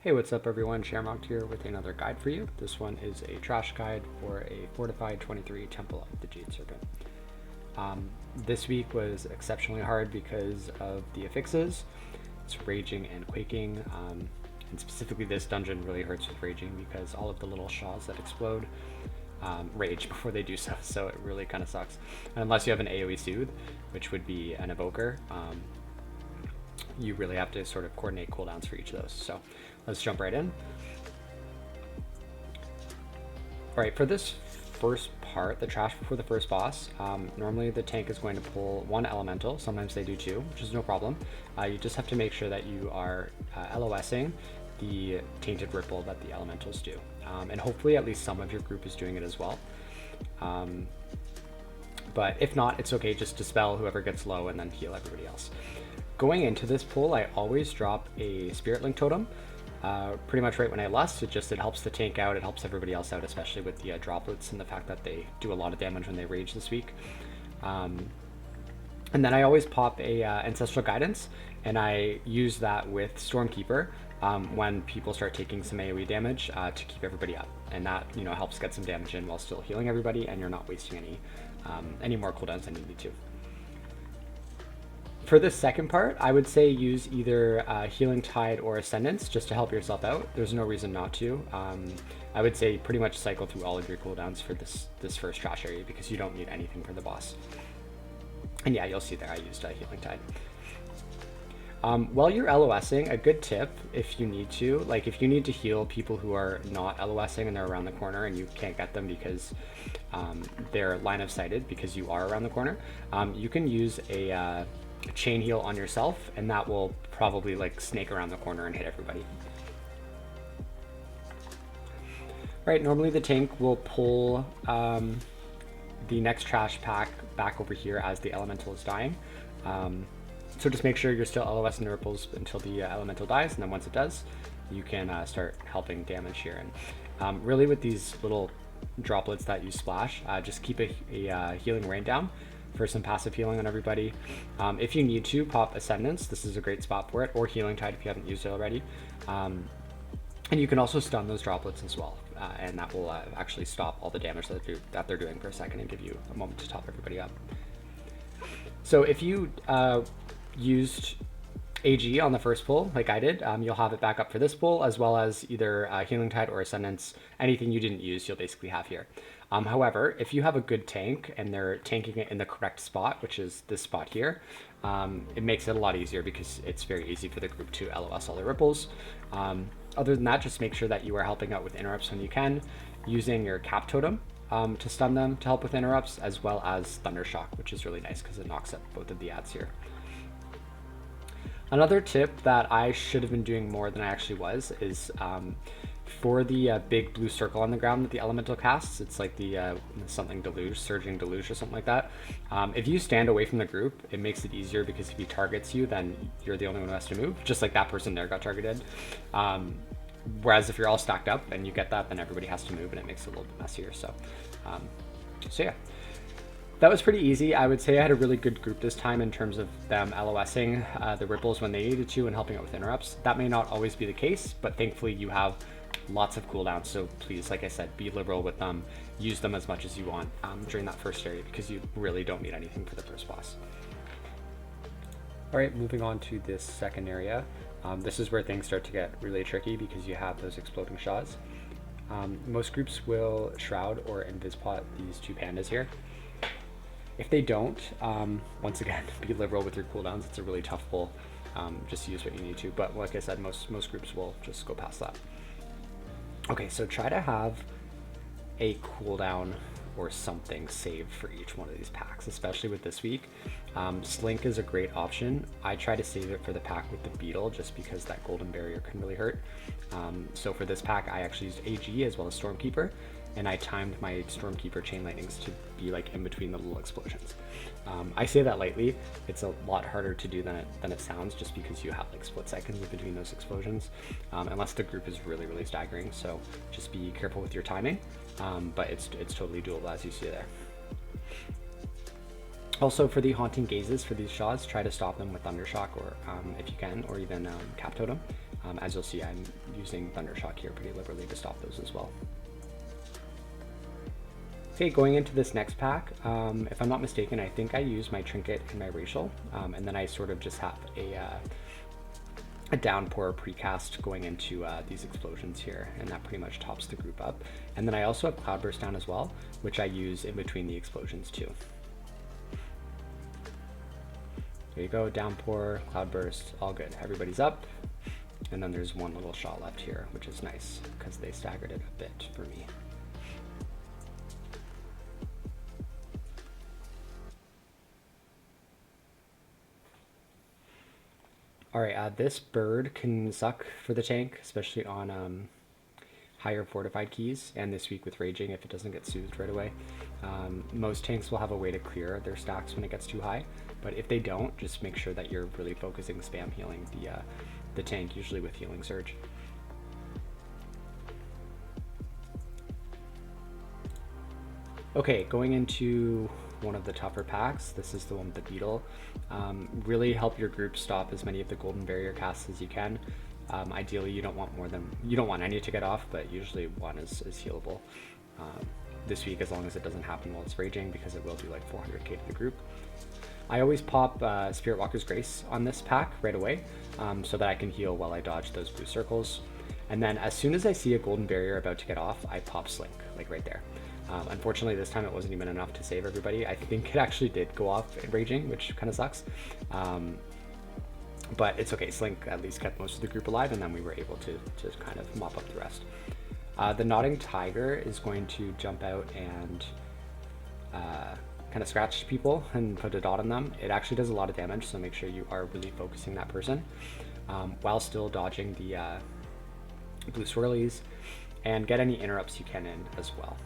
Hey, what's up everyone? Shamrock here with another guide for you. This one is a trash guide for a Fortified 23 Temple of the Jade Serpent. This week was exceptionally hard because of the affixes. It's raging and quaking, and specifically this dungeon really hurts with raging because all of the little shaws that explode rage before they do so, so it really kind of sucks. And unless you have an AoE soothe, which would be an evoker, you really have to sort of coordinate cooldowns for each of those. So let's jump right in. All right, for this first part, the trash before the first boss, normally the tank is going to pull one elemental. Sometimes they do two, which is no problem. You just have to make sure that you are LOSing the tainted ripple that the elementals do. And hopefully at least some of your group is doing it as well. But if not, it's okay, just dispel whoever gets low and then heal everybody else. Going into this pull, I always drop a Spirit Link Totem, pretty much right when I lust. It helps the tank out, it helps everybody else out, especially with the droplets and the fact that they do a lot of damage when they rage this week. And then I always pop a Ancestral Guidance, and I use that with Stormkeeper when people start taking some AoE damage to keep everybody up. And that, you know, helps get some damage in while still healing everybody, and you're not wasting any more cooldowns than you need to. For this second part, I would say use either Healing Tide or Ascendance just to help yourself out. There's no reason not to. I would say pretty much cycle through all of your cooldowns for this first trash area because you don't need anything for the boss. And yeah, you'll see there I used Healing Tide. While you're LOSing, a good tip if you need to, like if you need to heal people who are not LOSing and they're around the corner and you can't get them because they're line of sighted because you are around the corner, you can use a chain heal on yourself, and that will probably like snake around the corner and hit everybody. Right, normally the tank will pull the next trash pack back over here as the elemental is dying. So just make sure you're still LOS in the ripples until the elemental dies, and then once it does, you can start helping damage here. And really with these little droplets that you splash, just keep a healing rain down for some passive healing on everybody. If you need to, pop Ascendance. This is a great spot for it, or Healing Tide if you haven't used it already. And you can also stun those droplets as well, and that will actually stop all the damage that they're doing for a second and give you a moment to top everybody up. So if you used AG on the first pull, like I did, you'll have it back up for this pull, as well as either Healing Tide or Ascendance. Anything you didn't use, you'll basically have here. However, if you have a good tank and they're tanking it in the correct spot, which is this spot here, it makes it a lot easier because it's very easy for the group to LOS all the ripples. Other than that, just make sure that you are helping out with interrupts when you can, using your Cap Totem to stun them to help with interrupts, as well as Thundershock, which is really nice because it knocks up both of the ads here. Another tip that I should have been doing more than I actually was is for the big blue circle on the ground that the elemental casts, it's like the something deluge, surging deluge or something like that. If you stand away from the group, it makes it easier because if he targets you, then you're the only one who has to move, just like that person there got targeted. Whereas if you're all stacked up and you get that, then everybody has to move and it makes it a little bit messier. So yeah. That was pretty easy. I would say I had a really good group this time in terms of them LOSing the ripples when they needed to and helping out with interrupts. That may not always be the case, but thankfully you have lots of cooldowns. So please, like I said, be liberal with them. Use them as much as you want during that first area because you really don't need anything for the first boss. All right, moving on to this second area. This is where things start to get really tricky because you have those exploding shaws. Most groups will shroud or invispot these two pandas here. If they don't, once again, be liberal with your cooldowns. It's a really tough pull. Just use what you need to. But like I said, most groups will just go past that. Okay, so try to have a cooldown or something saved for each one of these packs, especially with this week. Slink is a great option. I try to save it for the pack with the beetle just because that golden barrier can really hurt. So for this pack, I actually used AG as well as Stormkeeper, and I timed my Stormkeeper chain lightnings to be like in between the little explosions. I say that lightly. It's a lot harder to do than it sounds, just because you have like split seconds in between those explosions, unless the group is really, really staggering. So just be careful with your timing, but it's totally doable as you see there. Also, for the Haunting Gazes for these shaws, try to stop them with Thundershock, or if you can, or even Cap Totem. As you'll see, I'm using Thundershock here pretty liberally to stop those as well. Okay, going into this next pack, if I'm not mistaken, I think I use my Trinket and my Racial, and then I sort of just have a downpour precast going into these explosions here, and that pretty much tops the group up. And then I also have Cloudburst down as well, which I use in between the explosions too. There you go, downpour, Cloudburst, all good. Everybody's up. And then there's one little shot left here, which is nice because they staggered it a bit for me. All right, this bird can suck for the tank, especially on higher fortified keys, and this week with Raging if it doesn't get soothed right away. Most tanks will have a way to clear their stacks when it gets too high, but if they don't, just make sure that you're really focusing spam healing the tank, usually with Healing Surge. Okay, going into one of the tougher packs. This is the one with the Beetle. Really help your group stop as many of the Golden Barrier casts as you can. Ideally, you don't want any to get off, but usually one is healable. This week, as long as it doesn't happen while it's Raging, because it will do like 400k to the group. I always pop Spirit Walker's Grace on this pack right away, so that I can heal while I dodge those blue circles. And then as soon as I see a Golden Barrier about to get off, I pop Slink, like right there. Unfortunately, this time it wasn't even enough to save everybody. I think it actually did go off Raging, which kind of sucks. But it's okay, Slink at least kept most of the group alive, and then we were able to kind of mop up the rest. The Nodding Tiger is going to jump out and kind of scratch people and put a dot on them. It actually does a lot of damage, so make sure you are really focusing that person while still dodging the blue swirlies, and get any interrupts you can in as well.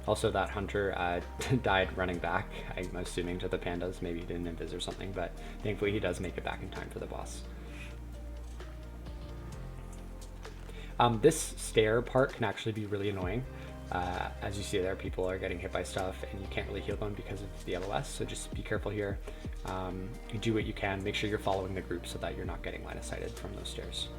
Also, that hunter died running back, I'm assuming to the pandas. Maybe he didn't invis or something, but thankfully he does make it back in time for the boss. This stair part can actually be really annoying. As you see there, people are getting hit by stuff and you can't really heal them because of the LOS, so just be careful here. Do what you can, make sure you're following the group so that you're not getting line of sighted from those stairs.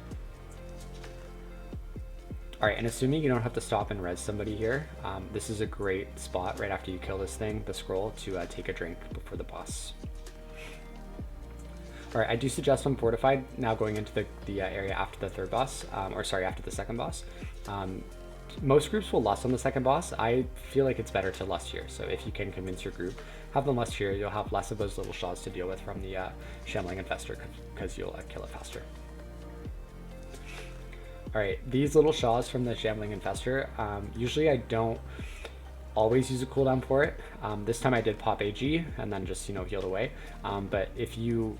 All right, and assuming you don't have to stop and res somebody here, this is a great spot right after you kill this thing, the scroll, to take a drink before the boss. All right, I do suggest on Fortified now going into the area after the third boss, or sorry, after the second boss. Most groups will lust on the second boss. I feel like it's better to lust here, so if you can convince your group, have them lust here, you'll have less of those little shots to deal with from the Shambling Infestor, because you'll kill it faster. Alright, these little Shaws from the Shambling Infestor, usually I don't always use a cooldown for it. This time I did pop AG and then just, healed away. But if you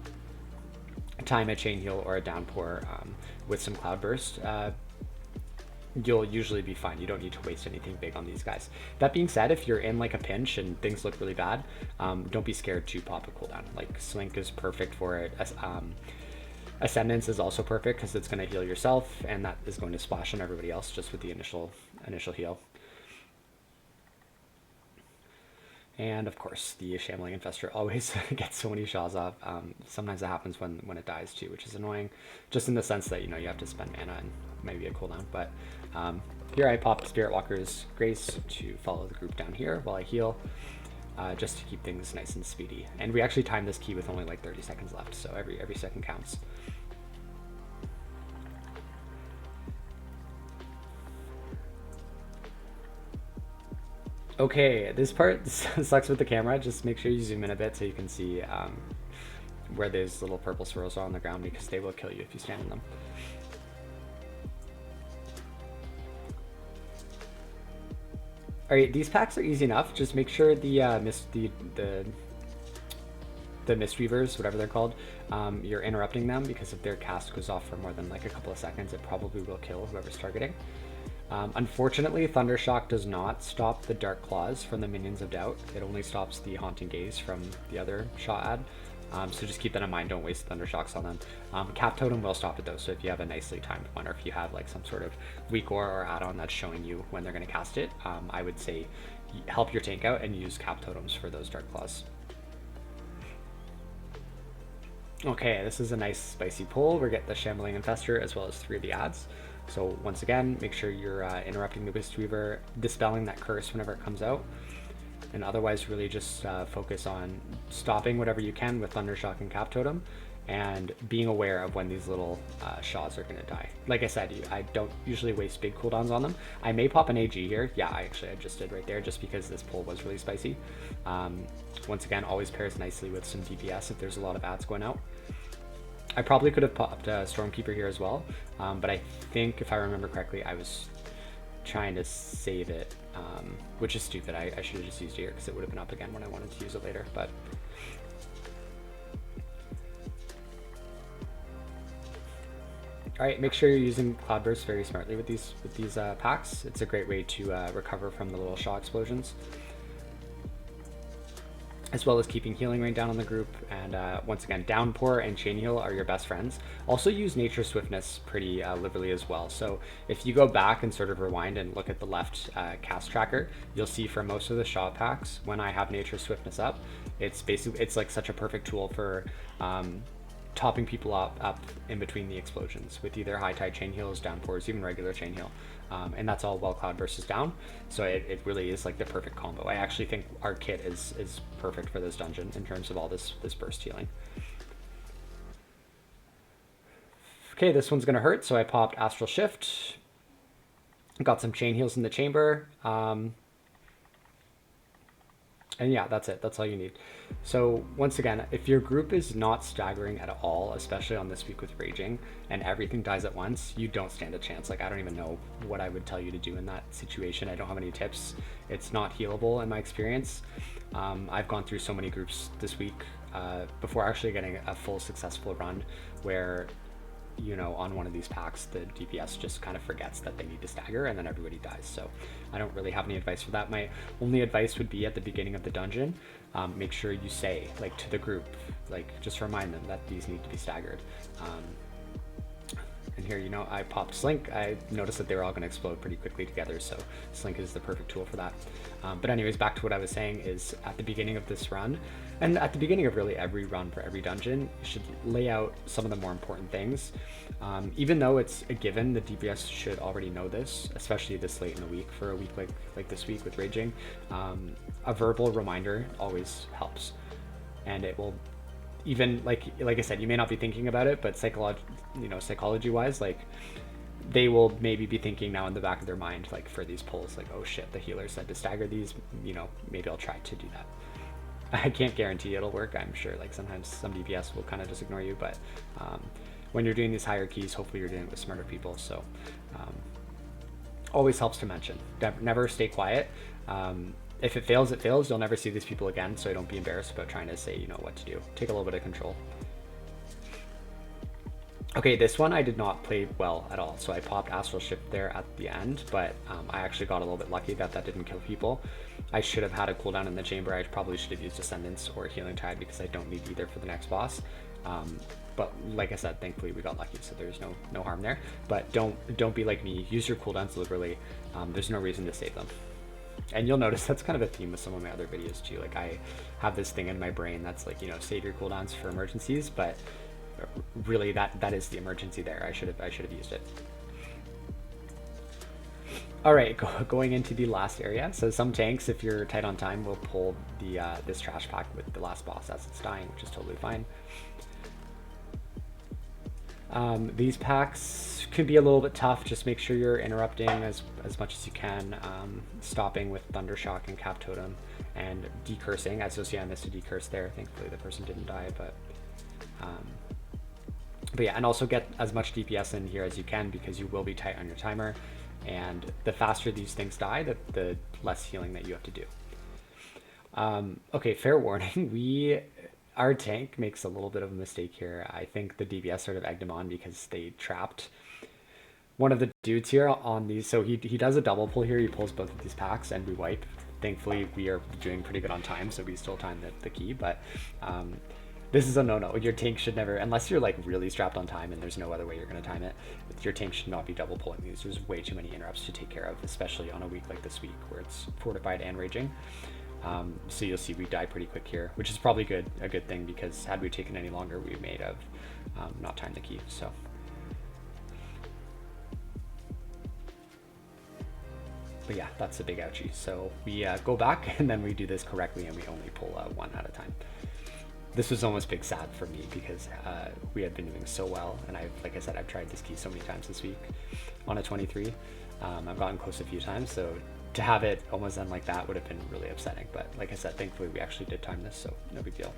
time a chain heal or a downpour with some Cloudburst, you'll usually be fine. You don't need to waste anything big on these guys. That being said, if you're in like a pinch and things look really bad, don't be scared to pop a cooldown. Like Slink is perfect for it. Ascendance is also perfect because it's going to heal yourself, and that is going to splash on everybody else just with the initial heal. And of course, the Shambling Infestor always gets so many Shaws off. Sometimes it happens when it dies too, which is annoying, just in the sense that you have to spend mana and maybe a cooldown. But here I popped Spirit Walker's Grace to follow the group down here while I heal. Just to keep things nice and speedy. And we actually timed this key with only like 30 seconds left, so every second counts. Okay, this part sucks with the camera. Just make sure you zoom in a bit so you can see where those little purple swirls are on the ground, because they will kill you if you stand in them. Alright, these packs are easy enough. Just make sure the Mistweavers, whatever they're called, you're interrupting them, because if their cast goes off for more than like a couple of seconds, it probably will kill whoever's targeting. Unfortunately, Thundershock does not stop the Dark Claws from the Minions of Doubt. It only stops the Haunting Gaze from the other shot ad. So just keep that in mind, don't waste Thundershocks on them. Cap Totem will stop it though, so if you have a nicely timed one, or if you have like some sort of weak aura or add-on that's showing you when they're going to cast it, I would say help your tank out and use Cap Totems for those Dark Claws. Okay, this is a nice spicy pull. We get the Shambling Infestor as well as 3 of the ads. So once again, make sure you're interrupting the Wisp Weaver, dispelling that curse whenever it comes out, and otherwise really just focus on stopping whatever you can with Thundershock and Cap Totem, and being aware of when these little Shaws are going to die. Like I said, I don't usually waste big cooldowns on them. I may pop an AG here. Yeah, I just did right there, just because this pull was really spicy. Once again, always pairs nicely with some DPS if there's a lot of ads going out. I probably could have popped Stormkeeper here as well, but I think if I remember correctly, I was trying to save it, which is stupid. I should have just used it here because it would have been up again when I wanted to use it later. But all right, make sure you're using Cloudburst very smartly with these packs. It's a great way to recover from the little Shaw explosions, as well as keeping healing rain down on the group. And once again, Downpour and Chain Heal are your best friends. Also use Nature Swiftness pretty liberally as well. So if you go back and sort of rewind and look at the left cast tracker, you'll see for most of the Shaw packs, when I have Nature Swiftness up, it's like such a perfect tool for topping people up in between the explosions with either high tide chain heals, downpours, even regular chain heal, and that's all while cloud burst is down. So it really is like the perfect combo. I actually think our kit is perfect for this dungeon in terms of all this burst healing. Okay, this one's gonna hurt, so I popped Astral Shift, got some chain heals in the chamber, and yeah, that's it. That's all you need. So once again, if your group is not staggering at all, especially on this week with Raging, and everything dies at once, you don't stand a chance. Like, I don't even know what I would tell you to do in that situation. I don't have any tips. It's not healable in my experience. I've gone through so many groups this week before actually getting a full successful run where, you know, on one of these packs, the DPS just kind of forgets that they need to stagger and then everybody dies. So I don't really have any advice for that. My only advice would be at the beginning of the dungeon, make sure you say, like, to the group, like, just remind them that these need to be staggered. And here, you know, I popped Slink. I noticed that they were all going to explode pretty quickly together, so Slink is the perfect tool for that. But anyways, back to what I was saying is at the beginning of this run, and at the beginning of really every run for every dungeon, you should lay out some of the more important things. Even though it's a given, the DPS should already know this, especially this late in the week. For a week like this week with Raging, a verbal reminder always helps, and it will, even like I said, you may not be thinking about it, but psychology wise, like, they will maybe be thinking now in the back of their mind, like, for these pulls, like, oh shit, the healer said to stagger these, you know, maybe I'll try to do that. I can't guarantee it'll work. I'm sure, like, sometimes some DPS will kind of just ignore you, but when you're doing these higher keys, hopefully you're doing it with smarter people. So always helps to mention. Never stay quiet. If it fails, it fails. You'll never see these people again, so don't be embarrassed about trying to say, you know, what to do. Take a little bit of control. Okay, this one I did not play well at all, so I popped Astral Shift there at the end, but I actually got a little bit lucky that didn't kill people. I should have had a cooldown in the chamber. I probably should have used Ascendance or Healing Tide because I don't need either for the next boss. But like I said, thankfully we got lucky, so there's no harm there. But don't be like me. Use your cooldowns liberally. There's no reason to save them. And you'll notice that's kind of a theme with some of my other videos too. Like, I have this thing in my brain that's like, you know, save your cooldowns for emergencies, but really that is the emergency there. I should have used it. All right, going into the last area. So some tanks, if you're tight on time, will pull the this trash pack with the last boss as it's dying, which is totally fine. These packs can be a little bit tough. Just make sure you're interrupting as much as you can, stopping with Thundershock and Cap Totem, and decursing. As you'll see, I missed a decurse there. Thankfully the person didn't die, but yeah, and also get as much DPS in here as you can, because you will be tight on your timer, and the faster these things die, the less healing that you have to do. Okay, fair warning, our tank makes a little bit of a mistake here. I think the DPS sort of egged him on because they trapped one of the dudes here on these. So he does a double pull here. He pulls both of these packs and we wipe. Thankfully, we are doing pretty good on time, so we still time the key, but this is a no-no. Your tank should never, unless you're like really strapped on time and there's no other way you're going to time it, your tank should not be double pulling these. There's way too many interrupts to take care of, especially on a week like this week where it's Fortified and Raging. So you'll see we die pretty quick here, which is probably a good thing, because had we taken any longer, we may have not timed the key. So. But yeah, that's a big ouchie. So we go back and then we do this correctly, and we only pull one at a time. This was almost big sad for me, because we had been doing so well, and like I said, I've tried this key so many times this week on a 23. I've gotten close a few times, so to have it almost end like that would have been really upsetting. But like I said, thankfully we actually did time this, so no big deal.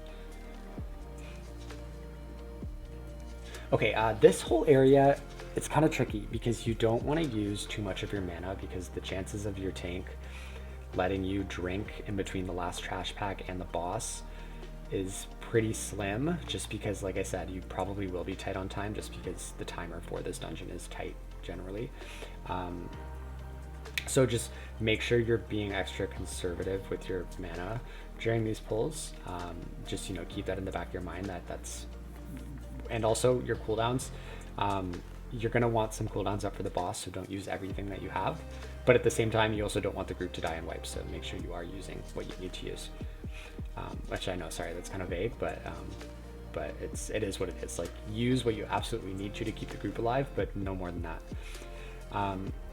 Okay, this whole area, it's kind of tricky, because you don't want to use too much of your mana, because the chances of your tank letting you drink in between the last trash pack and the boss is pretty slim, just because, like I said, you probably will be tight on time, just because the timer for this dungeon is tight generally. So just make sure you're being extra conservative with your mana during these pulls. Just, you know, keep that in the back of your mind, that's, and also your cooldowns. You're going to want some cooldowns up for the boss, so don't use everything that you have. But at the same time, you also don't want the group to die in wipes, so make sure you are using what you need to use. Which I know, sorry, that's kind of vague, but it is what it is. Like, use what you absolutely need to keep the group alive, but no more than that.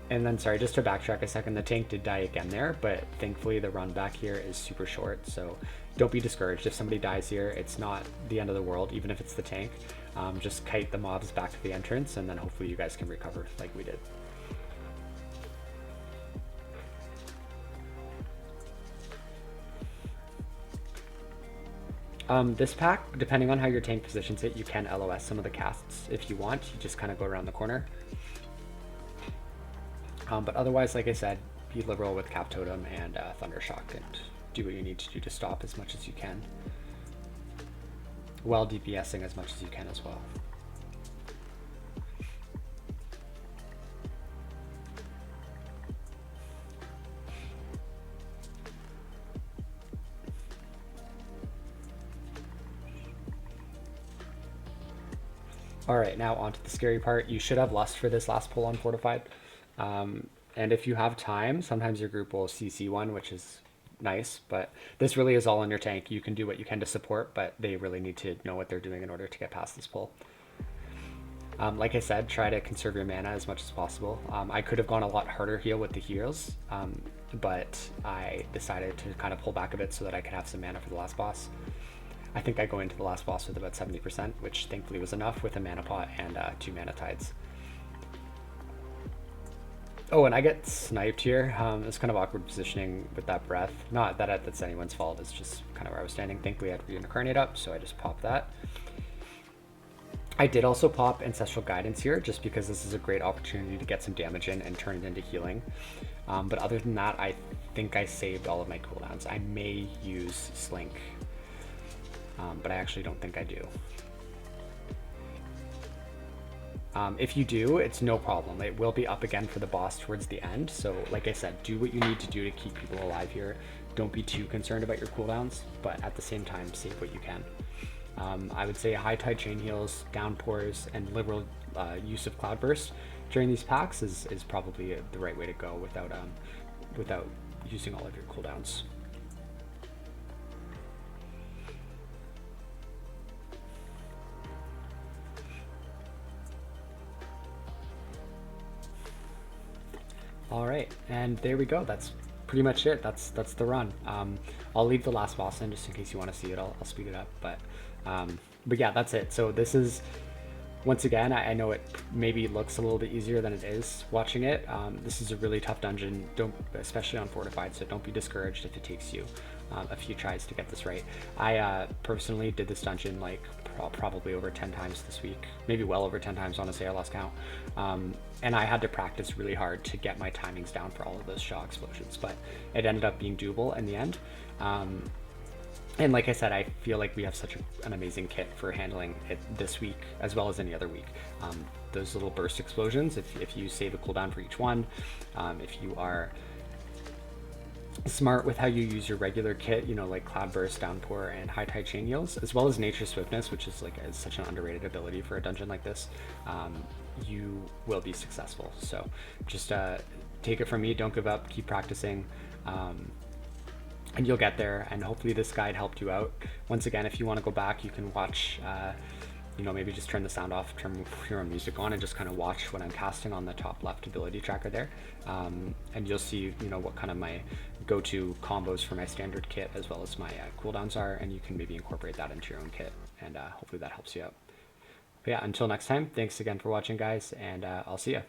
And then, sorry, just to backtrack a second, the tank did die again there, but thankfully the run back here is super short, so don't be discouraged if somebody dies here. It's not the end of the world, even if it's the tank. Just kite the mobs back to the entrance, and then hopefully you guys can recover like we did. This pack, depending on how your tank positions it, you can LOS some of the casts if you want. You just kind of go around the corner. But otherwise, like I said, be liberal with Cap Totem and Thundershock, and do what you need to do to stop as much as you can, while DPSing as much as you can as well. All right, now on to the scary part. You should have Lust for this last pull on Fortified. And if you have time, sometimes your group will CC one, which is nice, but this really is all on your tank. You can do what you can to support, but they really need to know what they're doing in order to get past this pull. Like I said, try to conserve your mana as much as possible. I could have gone a lot harder heal with the heals, but I decided to kind of pull back a bit so that I could have some mana for the last boss. I think I go into the last boss with about 70%, which thankfully was enough with a mana pot and 2 mana tides. Oh, and I get sniped here. It's kind of awkward positioning with that breath. Not that that's anyone's fault, it's just kind of where I was standing. Thankfully I had Reincarnate up, so I just popped that. I did also pop Ancestral Guidance here, just because this is a great opportunity to get some damage in and turn it into healing. But other than that, I think I saved all of my cooldowns. I may use Slink, but I actually don't think I do. If you do, it's no problem. It will be up again for the boss towards the end. So like I said, do what you need to do to keep people alive here. Don't be too concerned about your cooldowns, but at the same time, save what you can. I would say high tide chain heals, downpours, and liberal use of cloudburst during these packs is probably the right way to go without using all of your cooldowns. All right, and there we go. That's pretty much it. That's the run. I'll leave the last boss in just in case you want to see it. I'll speed it up, but yeah, that's it. So this is, once again, I know it maybe looks a little bit easier than it is watching it. This is a really tough dungeon, especially on Fortified, so don't be discouraged if it takes you a few tries to get this right. I personally did this dungeon like probably over 10 times this week, maybe well over 10 times, honestly, I lost count. And I had to practice really hard to get my timings down for all of those Shaw explosions, but it ended up being doable in the end. And like I said, I feel like we have such an amazing kit for handling it this week as well as any other week. Those little burst explosions, if you save a cooldown for each one, if you are smart with how you use your regular kit, you know, like Cloudburst, Downpour, and High Tide Chain Heals, as well as Nature Swiftness, which is such an underrated ability for a dungeon like this, you will be successful. So just take it from me, don't give up, keep practicing. and you'll get there. And hopefully this guide helped you out. Once again, if you want to go back, you can watch, you know, maybe just turn the sound off, turn your own music on, and just kind of watch what I'm casting on the top left ability tracker there. And you'll see, you know, what kind of my go-to combos for my standard kit as well as my cooldowns are, and you can maybe incorporate that into your own kit, and hopefully that helps you out. But yeah, until next time, thanks again for watching, guys, and I'll see ya.